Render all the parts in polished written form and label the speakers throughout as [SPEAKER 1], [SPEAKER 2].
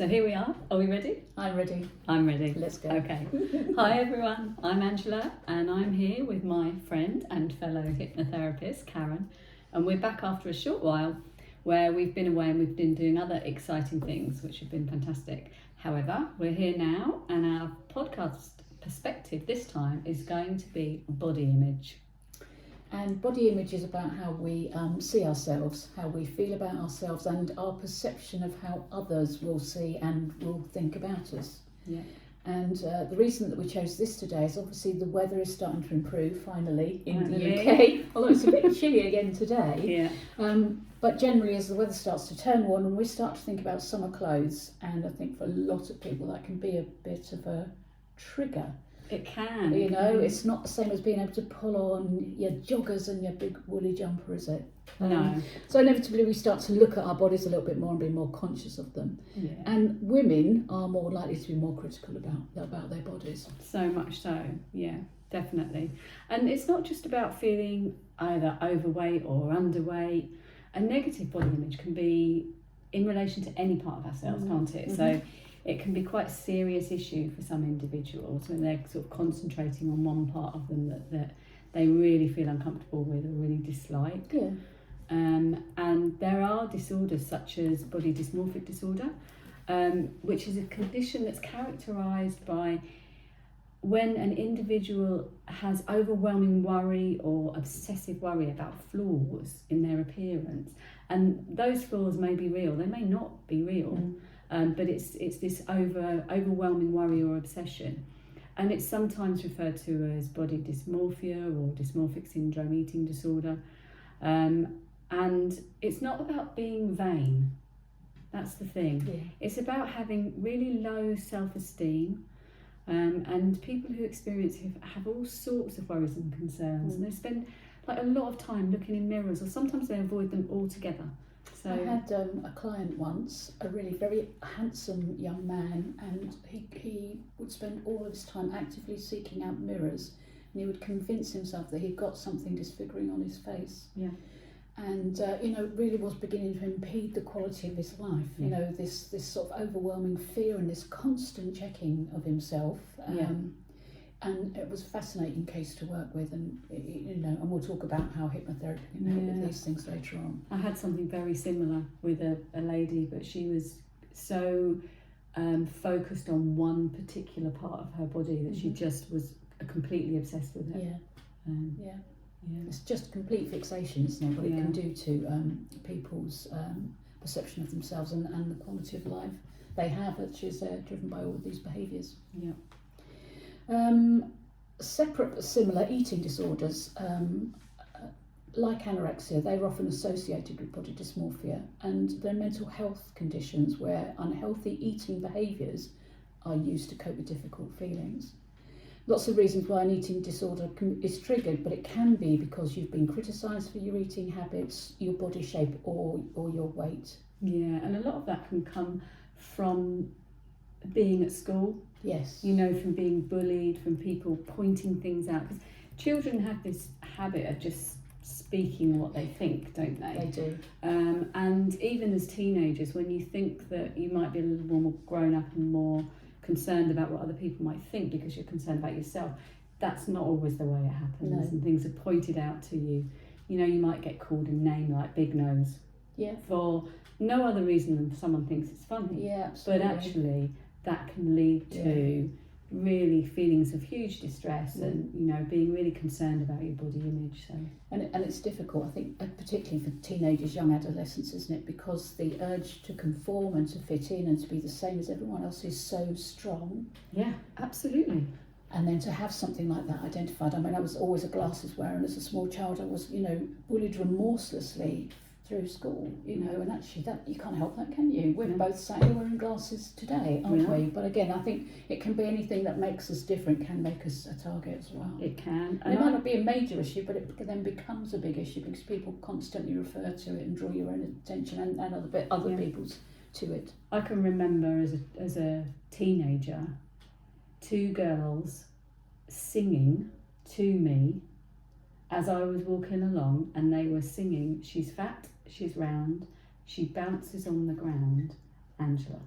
[SPEAKER 1] So here we are. Are we ready?
[SPEAKER 2] I'm ready.
[SPEAKER 1] I'm ready.
[SPEAKER 2] Let's go.
[SPEAKER 1] Okay. Hi everyone. I'm Angela and I'm here with my friend and fellow hypnotherapist Karen, and we're back after a short while where we've been away and we've been doing other exciting things which have been fantastic. However, we're here now and our podcast perspective this time is going to be body image.
[SPEAKER 2] And body image is about how we see ourselves, how we feel about ourselves, and our perception of how others will see and will think about us.
[SPEAKER 1] Yeah.
[SPEAKER 2] And the reason that we chose this today is obviously the weather is starting to improve finally in the
[SPEAKER 1] Finally.
[SPEAKER 2] UK, although it's a bit chilly again today.
[SPEAKER 1] Yeah.
[SPEAKER 2] But generally, as the weather starts to turn warm and we start to think about summer clothes, and I think for a lot of people that can be a bit of a trigger.
[SPEAKER 1] It can.
[SPEAKER 2] You know, it's not the same as being able to pull on your joggers and your big woolly jumper, is it?
[SPEAKER 1] No.
[SPEAKER 2] So inevitably we start to look at our bodies a little bit more and be more conscious of them.
[SPEAKER 1] Yeah.
[SPEAKER 2] And women are more likely to be more critical about their bodies.
[SPEAKER 1] So much so, yeah, definitely. And it's not just about feeling either overweight or underweight. A negative body image can be in relation to any part of ourselves, can't it?
[SPEAKER 2] Mm-hmm.
[SPEAKER 1] So it can be quite a serious issue for some individuals when they're sort of concentrating on one part of them that they really feel uncomfortable with or really dislike.
[SPEAKER 2] Yeah.
[SPEAKER 1] And there are disorders such as body dysmorphic disorder, which is a condition that's characterised by when an individual has overwhelming worry or obsessive worry about flaws in their appearance. And those flaws may be real, they may not be real. But it's this overwhelming worry or obsession, and it's sometimes referred to as body dysmorphia or dysmorphic syndrome eating disorder, and it's not about being vain. That's the thing.
[SPEAKER 2] Yeah.
[SPEAKER 1] It's about having really low self-esteem, and people who experience it have all sorts of worries and concerns, and they spend like a lot of time looking in mirrors, or sometimes they avoid them altogether. So
[SPEAKER 2] I had a client once, a really very handsome young man, and he would spend all of his time actively seeking out mirrors, and he would convince himself that he'd got something disfiguring on his face.
[SPEAKER 1] Yeah.
[SPEAKER 2] And it really was beginning to impede the quality of his life.
[SPEAKER 1] Yeah.
[SPEAKER 2] You know, this sort of overwhelming fear and this constant checking of himself. And it was a fascinating case to work with, and and we'll talk about how hypnotherapy can help with these things later on.
[SPEAKER 1] I had something very similar with a lady, but she was so focused on one particular part of her body that she just was completely obsessed with it.
[SPEAKER 2] Yeah. It's just complete fixation, isn't it? What it can do to people's perception of themselves and the quality of life they have, which is driven by all of these behaviours.
[SPEAKER 1] Yeah.
[SPEAKER 2] Separate but similar eating disorders, like anorexia, they're often associated with body dysmorphia, and they're mental health conditions where unhealthy eating behaviours are used to cope with difficult feelings. Lots of reasons why an eating disorder is triggered, but it can be because you've been criticised for your eating habits, your body shape, or your weight.
[SPEAKER 1] Yeah, and a lot of that can come from being at school.
[SPEAKER 2] Yes.
[SPEAKER 1] From being bullied, from people pointing things out. Because children have this habit of just speaking what they think, don't they?
[SPEAKER 2] They do.
[SPEAKER 1] And even as teenagers, when you think that you might be a little more grown up and more concerned about what other people might think because you're concerned about yourself, that's not always the way it happens.
[SPEAKER 2] No.
[SPEAKER 1] And things are pointed out to you. You might get called a name like Big Nose.
[SPEAKER 2] Yeah.
[SPEAKER 1] For no other reason than someone thinks it's funny.
[SPEAKER 2] Yeah, absolutely.
[SPEAKER 1] But actually, that can lead to really feelings of huge distress and being really concerned about your body image. So
[SPEAKER 2] and it's difficult, I think, particularly for teenagers, young adolescents, isn't it? Because the urge to conform and to fit in and to be the same as everyone else is so strong.
[SPEAKER 1] Yeah, absolutely.
[SPEAKER 2] And then to have something like that identified. I mean, I was always a glasses wearer, and as a small child I was, bullied remorselessly through school, and actually that you can't help that, can you? We're both sat here wearing glasses today, aren't we? But again, I think it can be anything that makes us different can make us a target as well.
[SPEAKER 1] It can.
[SPEAKER 2] And it might not be a major issue, but it then becomes a big issue because people constantly refer to it and draw your own attention and other people's to it.
[SPEAKER 1] I can remember as a teenager, 2 girls singing to me as I was walking along, and they were singing, "She's fat, she's round, she bounces on the ground, Angela."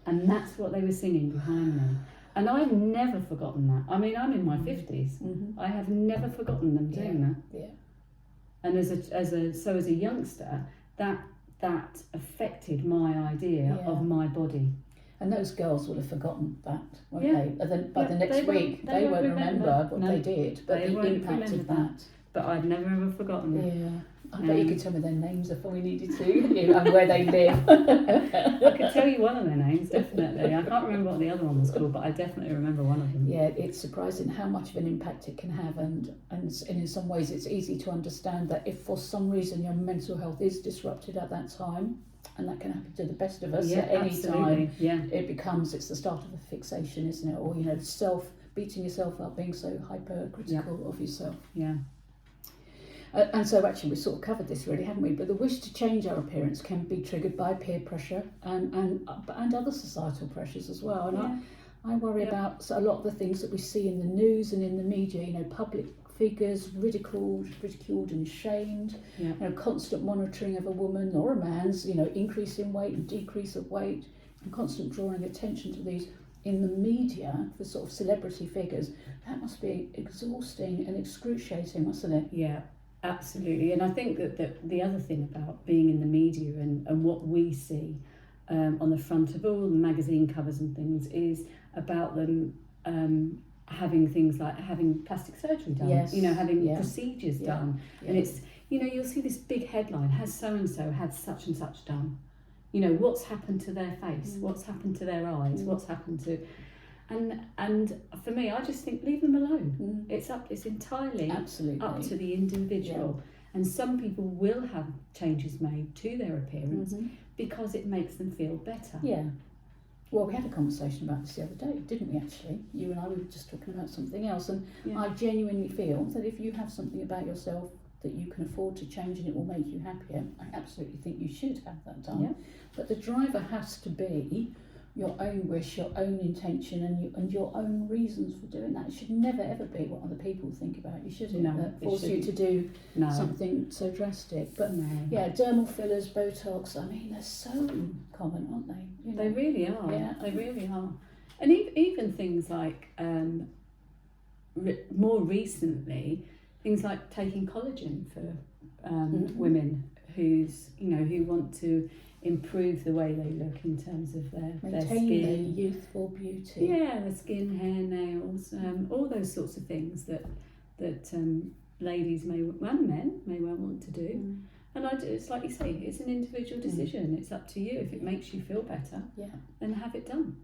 [SPEAKER 1] And that's what they were singing behind me. And I've never forgotten that. I mean, I'm in my 50s.
[SPEAKER 2] Mm-hmm.
[SPEAKER 1] I have never forgotten them doing that.
[SPEAKER 2] Yeah.
[SPEAKER 1] And as a youngster, that affected my idea of my body.
[SPEAKER 2] And those girls will have forgotten that, won't
[SPEAKER 1] Yeah.
[SPEAKER 2] they? And then by the next week, they won't remember what they did, but the impact of that.
[SPEAKER 1] But I've never ever forgotten it.
[SPEAKER 2] Yeah. I bet you could tell me their names if we needed to, and where they live.
[SPEAKER 1] I could tell you one of their names, definitely. I can't remember what the other one was called, but I definitely remember one of them.
[SPEAKER 2] Yeah, it's surprising how much of an impact it can have, and in some ways it's easy to understand that if for some reason your mental health is disrupted at that time, and that can happen to the best of us at any time, it's the start of a fixation, isn't it? Or, beating yourself up, being so hypercritical of yourself.
[SPEAKER 1] Yeah.
[SPEAKER 2] And so actually we sort of covered this really, haven't we? But the wish to change our appearance can be triggered by peer pressure and other societal pressures as well. And I worry about a lot of the things that we see in the news and in the media, public figures ridiculed and shamed, constant monitoring of a woman or a man's, increase in weight and decrease of weight, and constant drawing attention to these in the media for sort of celebrity figures. That must be exhausting and excruciating, mustn't it?
[SPEAKER 1] Yeah. Absolutely, and I think that the other thing about being in the media and what we see on the front of all the magazine covers and things is about them having things like having plastic surgery done, having procedures done, and it's you'll see this big headline: has so and so had such and such done? What's happened to their face? What's happened to their eyes? What's happened to And for me, I just think leave them alone. It's entirely
[SPEAKER 2] Absolutely
[SPEAKER 1] up to the individual. And some people will have changes made to their appearance because it makes them feel better.
[SPEAKER 2] Yeah. Well, we had a conversation about this the other day, didn't we, actually? You and I were just talking about something else. And I genuinely feel that if you have something about yourself that you can afford to change and it will make you happier, I absolutely think you should have that done.
[SPEAKER 1] Yeah.
[SPEAKER 2] But the driver has to be your own wish, your own intention, and your own reasons for doing that. It should never ever be what other people think about you, should it? That force you to do something so drastic. But dermal fillers, Botox, I mean, they're so common, aren't they?
[SPEAKER 1] They really are.
[SPEAKER 2] Yeah.
[SPEAKER 1] They really are. And even things like more recently, things like taking collagen for women who want to improve the way they look in terms of their
[SPEAKER 2] maintain
[SPEAKER 1] skin,
[SPEAKER 2] their youthful beauty.
[SPEAKER 1] Yeah, their skin, hair, nails, all those sorts of things that ladies and men may well want to do. And it's like you say, it's an individual decision. It's up to you. If it makes you feel better, then have it done.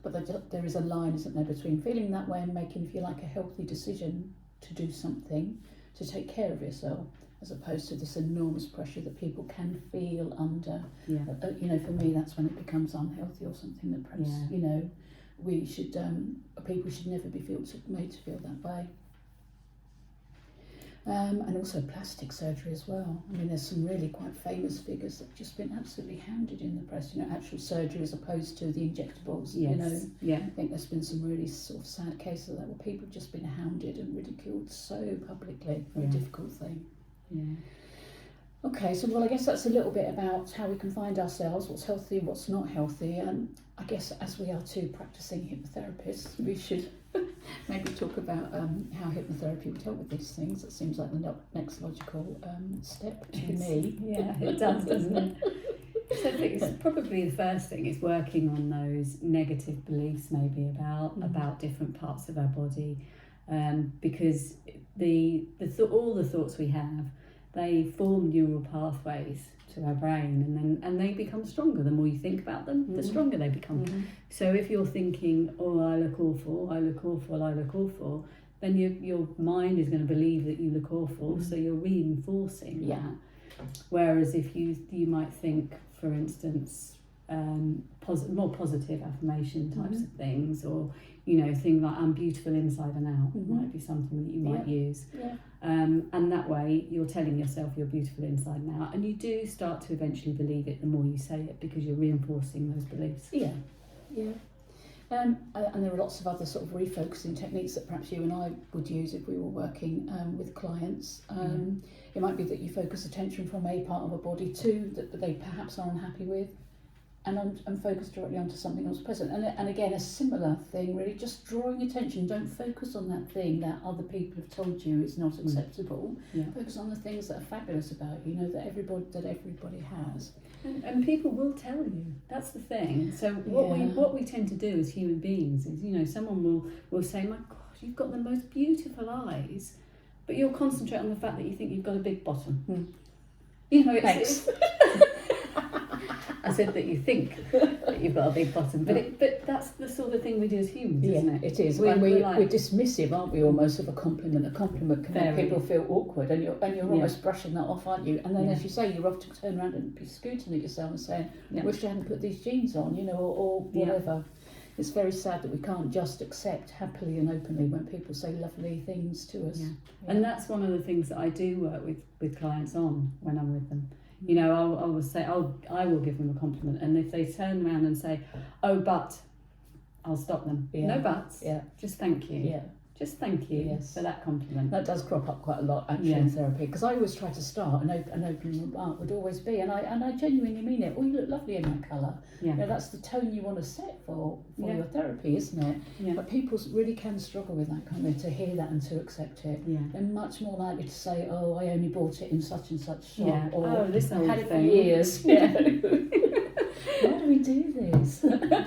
[SPEAKER 2] But there is a line, isn't there, between feeling that way and making you feel like a healthy decision to do something to take care of yourself, as opposed to this enormous pressure that people can feel under. For me, that's when it becomes unhealthy or something that perhaps, we should, people should never be made to feel that way. And also plastic surgery as well. I mean, there's some really quite famous figures that have just been absolutely hounded in the press, actual surgery as opposed to the injectables. I think there's been some really sort of sad cases of that where people have just been hounded and ridiculed so publicly. Very difficult thing.
[SPEAKER 1] Yeah.
[SPEAKER 2] Okay, so I guess that's a little bit about how we can find ourselves, what's healthy, what's not healthy, and I guess as we are two practicing hypnotherapists, we should maybe talk about how hypnotherapy would help with these things. That seems like the next logical step to me.
[SPEAKER 1] Yeah, it does, doesn't it? So I think it's probably the first thing is working on those negative beliefs maybe about different parts of our body, because all the thoughts we have, they form neural pathways to our brain, and they become stronger. The more you think about them, the stronger they become. So if you're thinking, oh, I look awful, I look awful, I look awful, then your mind is going to believe that you look awful, so you're reinforcing that. Whereas if you might think, for instance, more positive affirmation types of things, or things like I'm beautiful inside and out might be something that you might use. And that way you're telling yourself you're beautiful inside and out, and you do start to eventually believe it the more you say it, because you're reinforcing those beliefs.
[SPEAKER 2] And there are lots of other sort of refocusing techniques that perhaps you and I would use if we were working with clients. It might be that you focus attention from a part of a body too that they perhaps are unhappy with, and focus directly onto something else present. And again, a similar thing, really, just drawing attention. Don't focus on that thing that other people have told you is not acceptable.
[SPEAKER 1] Yeah.
[SPEAKER 2] Focus on the things that are fabulous about you, that everybody has.
[SPEAKER 1] And people will tell you. That's the thing. So what we tend to do as human beings is, someone will say, "My God, you've got the most beautiful eyes," but you'll concentrate on the fact that you think you've got a big bottom.
[SPEAKER 2] Thanks.
[SPEAKER 1] I said that you think that you've got a big bottom, but that's the sort of thing we do as humans, isn't it?
[SPEAKER 2] It is. We're dismissive, aren't we, almost, of a compliment. A compliment can make people feel awkward, and you're almost brushing that off, aren't you? And then, as you say, you're often turn around and be scooting at yourself and saying, "I wish I hadn't put these jeans on," or whatever. It's very sad that we can't just accept happily and openly when people say lovely things to us.
[SPEAKER 1] And that's one of the things that I do work with clients on when I'm with them. I will say, I will give them a compliment, and if they turn around and say, "Oh, but," I'll stop them. No buts. Just thank you. Just thank you for that compliment.
[SPEAKER 2] That does crop up quite a lot, actually, in therapy, because I always try to start an open remark would always be, and I genuinely mean it. "Oh, you look lovely in that colour." That's the tone you want to set for your therapy, isn't it? But people really can struggle with that, can't they? To hear that and to accept it. They're much more likely to say, "Oh, I only bought it in such and such shop," or
[SPEAKER 1] "Oh, this
[SPEAKER 2] I've
[SPEAKER 1] old
[SPEAKER 2] had it for
[SPEAKER 1] thing."
[SPEAKER 2] years. Why do we do this?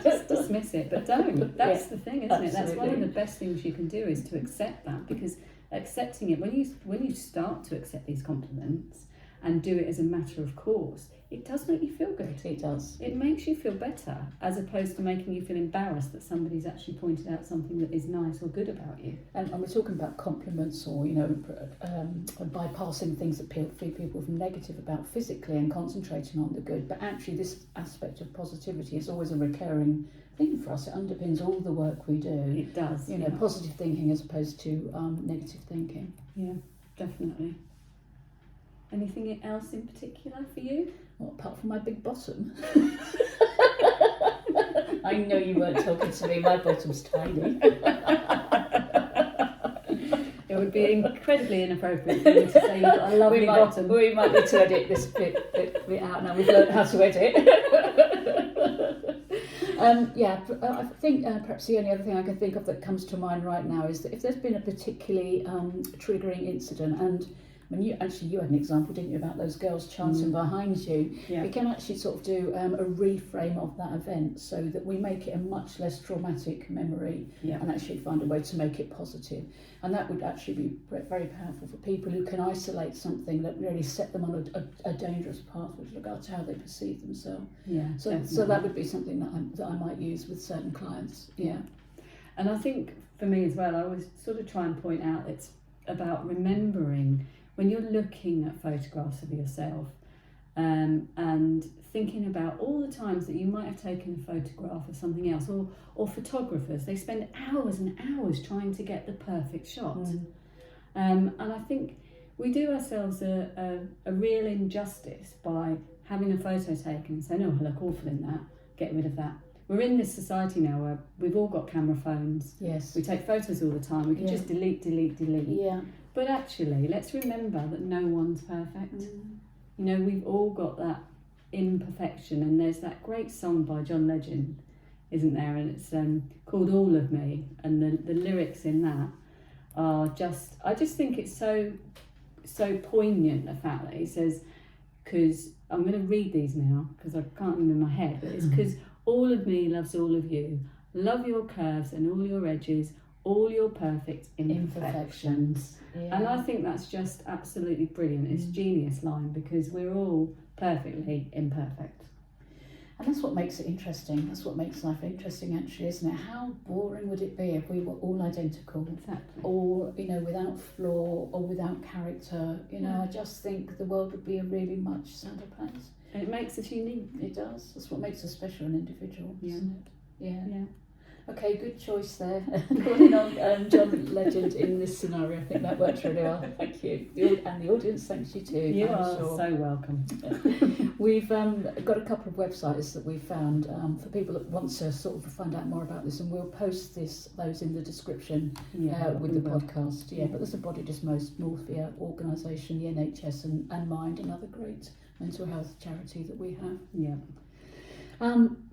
[SPEAKER 1] Just dismiss it, but don't. That's the thing, isn't it? That's one of
[SPEAKER 2] absolutely.
[SPEAKER 1] the best things you can do, is to accept that, because accepting it, when you start to accept these compliments and do it as a matter of course, it does make you feel good.
[SPEAKER 2] It does.
[SPEAKER 1] It makes you feel better, as opposed to making you feel embarrassed that somebody's actually pointed out something that is nice or good about you.
[SPEAKER 2] And we're talking about compliments, or bypassing things that people feel negative about physically and concentrating on the good. But actually, this aspect of positivity is always a recurring thing for us. It underpins all the work we do.
[SPEAKER 1] It does.
[SPEAKER 2] Positive thinking as opposed to negative thinking.
[SPEAKER 1] Yeah, definitely. Anything else in particular for you?
[SPEAKER 2] Well, apart from my big bottom. I know you weren't talking to me. My bottom's tiny.
[SPEAKER 1] It would be incredibly inappropriate for you to say you've got a lovely bottom.
[SPEAKER 2] We might need to edit this bit out now. We've learned how to edit. I think perhaps the only other thing I can think of that comes to mind right now is that if there's been a particularly triggering incident, and you had an example, didn't you, about those girls chanting behind you. We can actually sort of do a reframe of that event so that we make it a much less traumatic memory and actually find a way to make it positive. And that would actually be very powerful for people who can isolate something that really set them on a dangerous path with regard to how they perceive themselves. So that would be something that I might use with certain clients.
[SPEAKER 1] And I think for me as well, I always sort of try and point out it's about remembering when you're looking at photographs of yourself, and thinking about all the times that you might have taken a photograph of something else, or photographers, they spend hours and hours trying to get the perfect shot. And I think we do ourselves a real injustice by having a photo taken and saying, "Oh, I look awful in that, get rid of that." We're in this society now where we've all got camera phones. We take photos all the time. We can just delete. But actually, let's remember that no one's perfect. We've all got that imperfection, and there's that great song by John Legend, isn't there? And it's called "All of Me," and the lyrics in that are just, I just think it's so poignant, the fact that he says, because I'm going to read these now because I can't remember in my head, but it's because all of me loves all of you, love your curves and all your edges, all your perfect imperfections. And I think that's just absolutely brilliant. It's a genius line, because we're all perfectly imperfect.
[SPEAKER 2] And that's what makes it interesting. That's what makes life interesting, actually, isn't it? How boring would it be if we were all identical?
[SPEAKER 1] Exactly.
[SPEAKER 2] Or, without flaw or without character. I just think the world would be a really much sadder place.
[SPEAKER 1] And it makes us unique.
[SPEAKER 2] It does. That's what makes us special and individual, isn't it?
[SPEAKER 1] Yeah.
[SPEAKER 2] Okay, good choice there. Calling on John Legend in this scenario. I think that works really well. Thank you. And the audience thanks you too.
[SPEAKER 1] You are so welcome.
[SPEAKER 2] We've got a couple of websites that we've found for people that want to sort of find out more about this, and we'll post those in the description with the podcast. But there's a Body Dysmorphia organisation, the NHS and Mind, another great mental health charity that we have.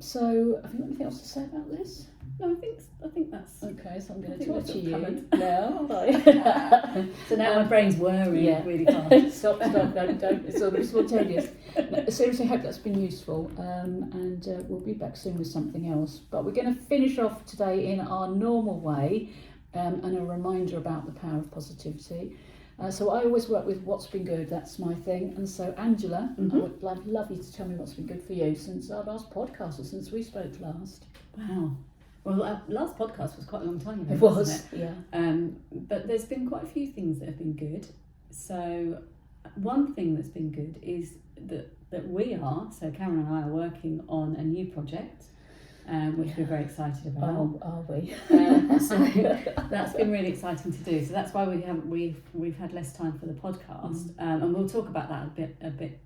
[SPEAKER 2] So, have you got anything else to say about this?
[SPEAKER 1] No, I think that's
[SPEAKER 2] Okay, so I'm going
[SPEAKER 1] I
[SPEAKER 2] to
[SPEAKER 1] think
[SPEAKER 2] talk
[SPEAKER 1] that's
[SPEAKER 2] to
[SPEAKER 1] all
[SPEAKER 2] you
[SPEAKER 1] covered.
[SPEAKER 2] now.
[SPEAKER 1] So now my brain's whirring really fast.
[SPEAKER 2] Stop, don't. It's all spontaneous. No, seriously, hope that's been useful. And we'll be back soon with something else. But we're going to finish off today in our normal way, and a reminder about the power of positivity. So I always work with what's been good, that's my thing. And so Angela, I would love you to tell me what's been good for you since our last podcast, or since we spoke last.
[SPEAKER 1] Wow. Well, our last podcast was quite a long time ago.
[SPEAKER 2] It was,
[SPEAKER 1] wasn't it?
[SPEAKER 2] yeah.
[SPEAKER 1] But there's been quite a few things that have been good. So one thing that's been good is that we are, so Cameron and I are working on a new project, which we're very excited about.
[SPEAKER 2] Oh, are we?
[SPEAKER 1] So that's been really exciting to do. So that's why we've had less time for the podcast, and we'll talk about that a bit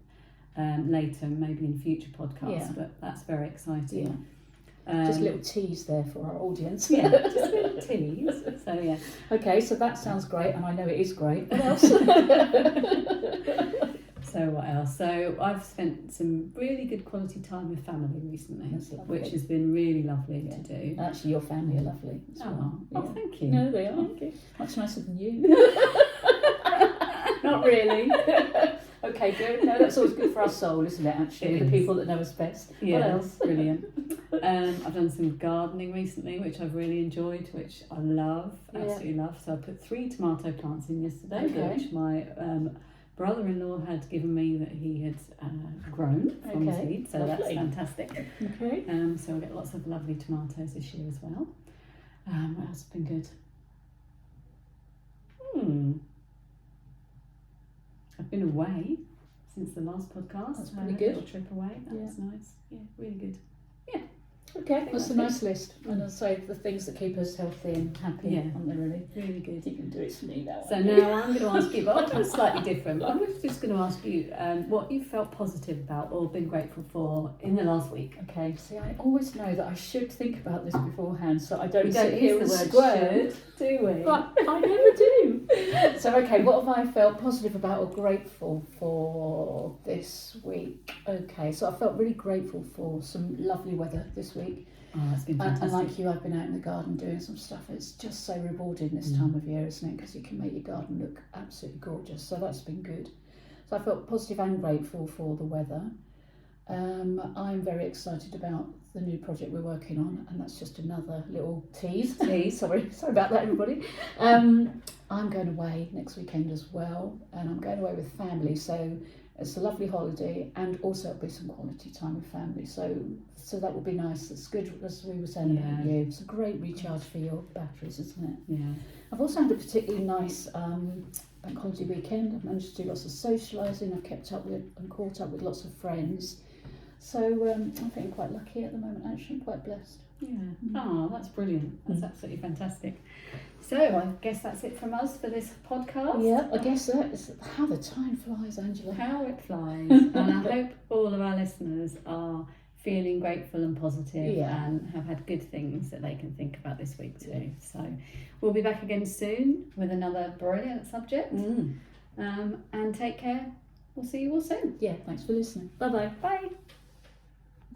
[SPEAKER 1] later, maybe in future podcasts.
[SPEAKER 2] Yeah.
[SPEAKER 1] But that's very exciting.
[SPEAKER 2] Yeah. Just a little tease there for our audience.
[SPEAKER 1] Yeah, just a little tease. So yeah.
[SPEAKER 2] Okay, so that sounds great, and I know it is great. What else?
[SPEAKER 1] So what else? So I've spent some really good quality time with family recently,
[SPEAKER 2] That's lovely.
[SPEAKER 1] which has been really lovely to do.
[SPEAKER 2] Actually, your family are lovely as well.
[SPEAKER 1] Oh, thank you.
[SPEAKER 2] No, they are.
[SPEAKER 1] Thank you.
[SPEAKER 2] Much nicer than you. Not really. Okay, good. No, that's always good for our soul, isn't it, actually?
[SPEAKER 1] It
[SPEAKER 2] The
[SPEAKER 1] is.
[SPEAKER 2] people that know us best.
[SPEAKER 1] Yeah,
[SPEAKER 2] What else?
[SPEAKER 1] brilliant. I've done some gardening recently, which I've really enjoyed, which I love, absolutely love. So I put 3 tomato plants in yesterday,
[SPEAKER 2] Okay.
[SPEAKER 1] which my brother-in-law had given me that he had grown from
[SPEAKER 2] Okay,
[SPEAKER 1] seed. So
[SPEAKER 2] lovely.
[SPEAKER 1] that's fantastic.
[SPEAKER 2] Okay.
[SPEAKER 1] So we'll get lots of lovely tomatoes this year as well. What else has been good? I've been away since the last podcast.
[SPEAKER 2] That's
[SPEAKER 1] I
[SPEAKER 2] pretty
[SPEAKER 1] had
[SPEAKER 2] good.
[SPEAKER 1] A little trip away. That
[SPEAKER 2] Yeah.
[SPEAKER 1] was nice. Yeah, really good.
[SPEAKER 2] Okay,
[SPEAKER 1] think
[SPEAKER 2] that's a
[SPEAKER 1] that's
[SPEAKER 2] nice list. And I'll say the things that keep us healthy and happy,
[SPEAKER 1] Yeah.
[SPEAKER 2] aren't they, really?
[SPEAKER 1] Really good.
[SPEAKER 2] You can do it for me now.
[SPEAKER 1] So
[SPEAKER 2] won't you?
[SPEAKER 1] now I'm going to ask you, but I'll do it slightly different. I'm just going to ask you what you felt positive about or been grateful for in the last week.
[SPEAKER 2] Okay, see, I always know that I should think about this beforehand, so I don't
[SPEAKER 1] We
[SPEAKER 2] sit
[SPEAKER 1] don't
[SPEAKER 2] here
[SPEAKER 1] use
[SPEAKER 2] and
[SPEAKER 1] the word
[SPEAKER 2] squirm.
[SPEAKER 1] should, do we?
[SPEAKER 2] But I never do. So, okay, what have I felt positive about or grateful for this week? Okay, so I felt really grateful for some lovely weather this week.
[SPEAKER 1] Oh, that's been
[SPEAKER 2] And
[SPEAKER 1] fantastic.
[SPEAKER 2] like you, I've been out in the garden doing some stuff. It's just so rewarding this time of year, isn't it? Because you can make your garden look absolutely gorgeous. So that's been good. So I felt positive and grateful for the weather. I'm very excited about the new project we're working on, and that's just another little tease. Sorry about that, everybody. I'm going away next weekend as well, and I'm going away with family. So it's a lovely holiday, and also it'll be some quality time with family. So that will be nice. It's good, as we were saying about you. It's a great recharge for your batteries, isn't it?
[SPEAKER 1] Yeah.
[SPEAKER 2] I've also had a particularly nice bank holiday weekend. I've managed to do lots of socialising. I've kept up with and caught up with lots of friends. So I'm feeling quite lucky at the moment, actually. I'm quite blessed.
[SPEAKER 1] Yeah. Oh, that's brilliant. That's absolutely fantastic. So I guess that's it from us for this podcast.
[SPEAKER 2] Yeah, I guess that's how the time flies, Angela.
[SPEAKER 1] How it flies. And I hope all of our listeners are feeling grateful and positive and have had good things that they can think about this week too. So we'll be back again soon with another brilliant subject. And take care. We'll see you all soon.
[SPEAKER 2] Yeah, thanks for listening. Bye-bye.
[SPEAKER 1] Bye.